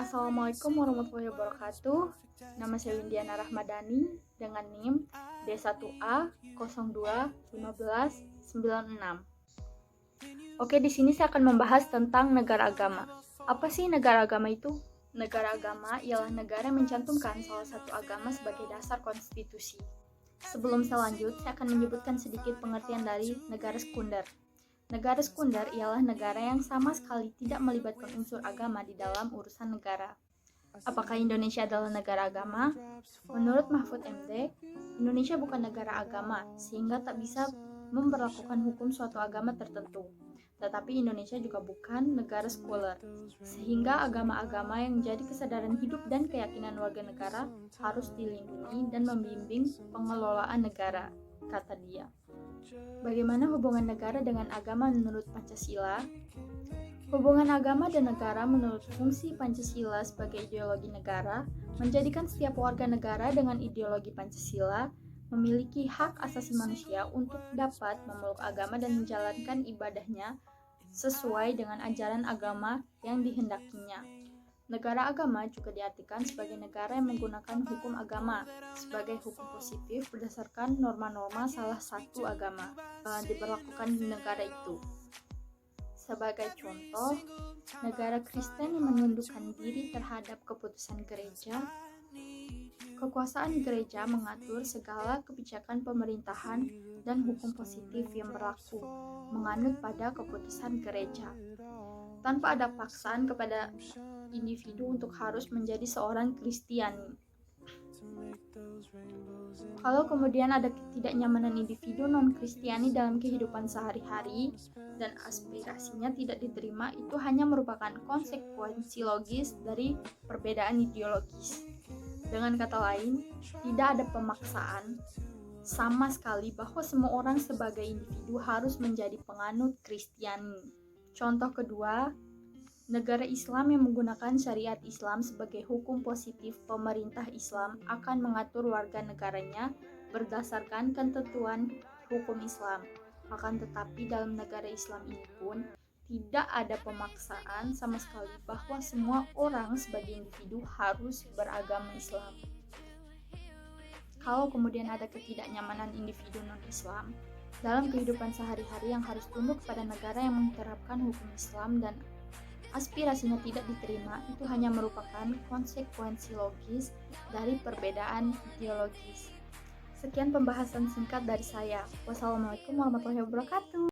Assalamualaikum warahmatullahi wabarakatuh. Nama saya Windiana Rahmadani dengan NIM D1A 021596. Oke, di sini saya akan membahas tentang negara agama. Apa sih negara agama itu? Negara agama ialah negara yang mencantumkan salah satu agama sebagai dasar konstitusi. Sebelum saya lanjut, saya akan menyebutkan sedikit pengertian dari negara sekunder. Negara sekunder ialah negara yang sama sekali tidak melibatkan unsur agama di dalam urusan negara. Apakah Indonesia adalah negara agama? Menurut Mahfud MD, Indonesia bukan negara agama sehingga tak bisa memberlakukan hukum suatu agama tertentu. Tetapi Indonesia juga bukan negara sekuler, sehingga agama-agama yang menjadi kesadaran hidup dan keyakinan warga negara harus dilindungi dan membimbing pengelolaan negara, kata dia. Bagaimana hubungan negara dengan agama menurut Pancasila? Hubungan agama dan negara menurut fungsi Pancasila sebagai ideologi negara menjadikan setiap warga negara dengan ideologi Pancasila memiliki hak asasi manusia untuk dapat memeluk agama dan menjalankan ibadahnya sesuai dengan ajaran agama yang dihendakinya. Negara agama juga diartikan sebagai negara yang menggunakan hukum agama sebagai hukum positif berdasarkan norma-norma salah satu agama diberlakukan di negara itu. Sebagai contoh, negara Kristen yang menundukkan diri terhadap keputusan gereja. Kekuasaan gereja mengatur segala kebijakan pemerintahan dan hukum positif yang berlaku, menganut pada keputusan gereja, tanpa ada paksaan kepada individu untuk harus menjadi seorang Kristiani. Kalau kemudian ada ketidaknyamanan individu non-Kristiani dalam kehidupan sehari-hari dan aspirasinya tidak diterima, itu hanya merupakan konsekuensi logis dari perbedaan ideologis. Dengan kata lain, tidak ada pemaksaan sama sekali bahwa semua orang sebagai individu harus menjadi penganut Kristiani. Contoh kedua, negara Islam yang menggunakan syariat Islam sebagai hukum positif, pemerintah Islam akan mengatur warga negaranya berdasarkan ketentuan hukum Islam. Akan tetapi dalam negara Islam ini pun tidak ada pemaksaan sama sekali bahwa semua orang sebagai individu harus beragama Islam. Kalau kemudian ada ketidaknyamanan individu non-Islam dalam kehidupan sehari-hari yang harus tunduk pada negara yang menerapkan hukum Islam dan aspirasinya tidak diterima, itu hanya merupakan konsekuensi logis dari perbedaan ideologis. Sekian pembahasan singkat dari saya. Wassalamualaikum warahmatullahi wabarakatuh.